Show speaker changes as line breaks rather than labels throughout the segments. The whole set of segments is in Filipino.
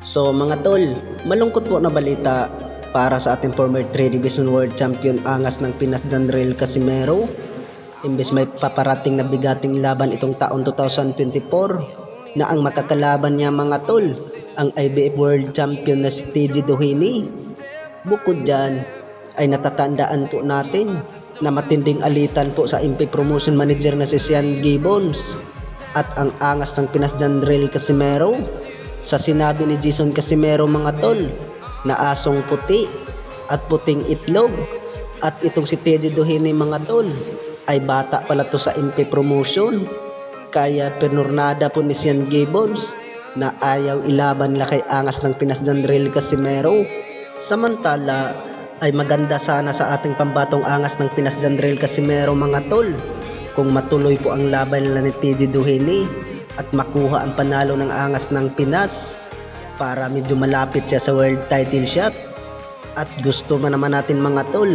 So mga tol, malungkot po na balita para sa ating former 3 Division World Champion angas ng Pinas Janril Casimero. Imbes may paparating na bigating laban itong taon 2024 na ang makakalaban niya mga tol, ang IBF World Champion na si TG Doheny. Bukod dyan ay natatandaan po natin na matinding alitan po sa MP Promotion Manager na si Sean Gibbons at ang angas ng Pinas Janril Casimero sa sinabi ni Jason Casimero mga tol na asong puti at puting itlog at itong si TG Doheny mga tol ay bata pala to sa MP Promotion, kaya pinurnada po ni Sean Gibbons na ayaw ilaban la kay angas ng Pinas Janril Casimero. Samantala ay maganda sana sa ating pambatong angas ng Pinas Janril Casimero mga tol kung matuloy po ang laban nila ni TG Doheny at makuha ang panalo ng angas ng Pinas para medyo malapit siya sa world title shot. At gusto man naman natin mga tol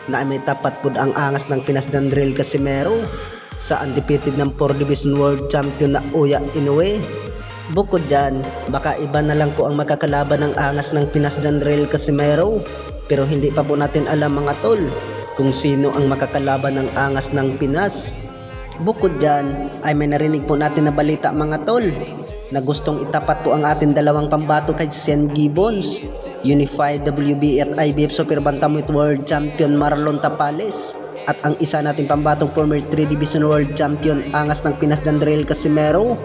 na may tapat po ang angas ng Pinas Janril Casimero sa undefeated ng 4 Division World Champion na Oya Inoue. Bukod dyan, baka iba na lang po ang makakalaban ng angas ng Pinas Janril Casimero, pero hindi pa po natin alam mga tol kung sino ang makakalaban ng angas ng Pinas. Bukod dyan ay may narinig po natin na balita mga tol na gustong itapat po ang ating dalawang pambato kay Sean Gibbons, Unified WBA at IBF Super Bantamweight World Champion Marlon Tapales, at ang isa nating pambatong former 3 Division World Champion angas ng Pinas Janril Casimero.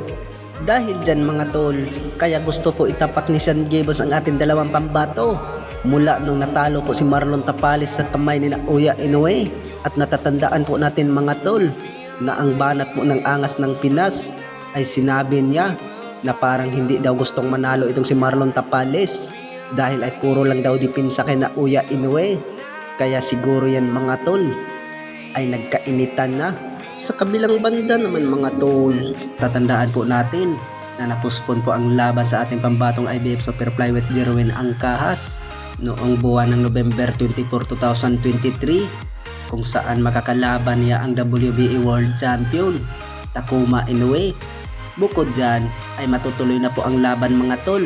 Dahil dyan mga tol, kaya gusto po itapak ni Sean Gibbons ang ating dalawang pambato mula nung natalo po si Marlon Tapales sa kamay ni Oya Inoue. At natatandaan po natin mga tol na ang banat po ng angas ng Pinas ay sinabi niya na parang hindi daw gustong manalo itong si Marlon Tapales dahil ay puro lang daw dipinsa kay Oya Inoue. Kaya siguro yan mga tol ay nagkainitan na. Sa kabilang banda naman mga tol, tatandaan po natin na napuspon po ang laban sa ating pambatong IBF Super Flyweight Jerwin Angkahas noong buwan ng November 24, 2023, kung saan makakalaban niya ang WBA World Champion Takuma Inoue. Bukod dyan ay matutuloy na po ang laban mga tol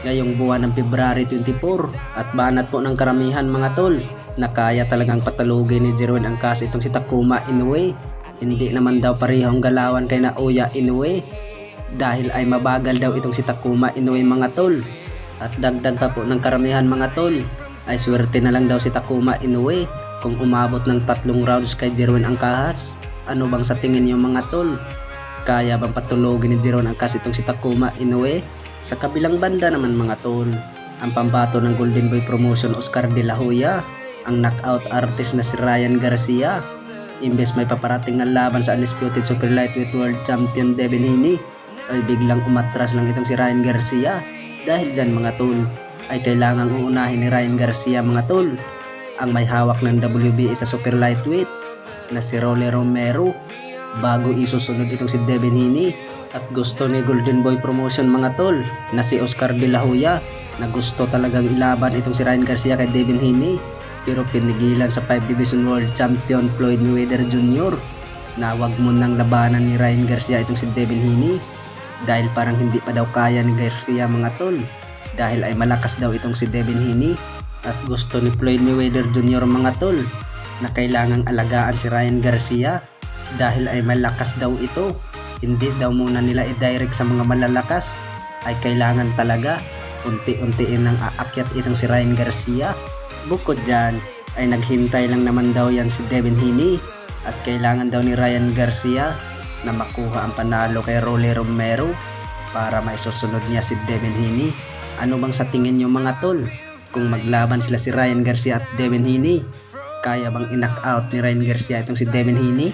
ngayong buwan ng February 24, at banat po ng karamihan mga tol na kaya talagang patalugin ni Jerwin Angkahas itong si Takuma Inoue. Hindi naman daw parehong galawan kay Oya Inoue dahil ay mabagal daw itong si Takuma Inoue mga tol. At dagdag pa po ng karamihan mga tol ay swerte na lang daw si Takuma Inoue kung umabot ng 3 rounds kay Jerwin Angkahas. Ano bang sa tingin niyo mga tol? Kaya bang patulogin ni Jerwin Angkahas itong si Takuma Inoue? Sa kabilang banda naman mga tol, ang pambato ng Golden Boy Promotion Oscar De La Hoya, ang knockout artist na si Ryan Garcia, imbes may paparating na laban sa undisputed Super Lightweight World Champion Devin Haney, ay biglang umatras lang itong si Ryan Garcia. Dahil dyan mga tol ay kailangang uunahin ni Ryan Garcia mga tol ang may hawak ng WBA sa Super Lightweight na si Rolly Romero bago isusunod itong si Devin Haney. At gusto ni Golden Boy Promotion mga tol na si Oscar De La Hoya na gusto talagang ilaban itong si Ryan Garcia kay Devin Haney, pero pinigilan sa 5 Division World Champion Floyd Mayweather Jr. na wag mo nang labanan ni Ryan Garcia itong si Devin Haney dahil parang hindi pa daw kaya ni Garcia mga tol dahil ay malakas daw itong si Devin Haney. At gusto ni Floyd Mayweather Jr. mga tol na kailangang alagaan si Ryan Garcia dahil ay malakas daw ito. Hindi daw muna nila i-direct sa mga malalakas, ay kailangan talaga unti-untiin nang aakyat itong si Ryan Garcia. Bukod dyan ay naghintay lang naman daw yan si Devin Haney at kailangan daw ni Ryan Garcia na makuha ang panalo kay Rolly Romero para maisusunod niya si Devin Haney. Ano bang sa tingin nyo mga tol? Kung maglaban sila si Ryan Garcia at Devin Haney, kaya bang i-knock out ni Ryan Garcia itong si Devin Haney?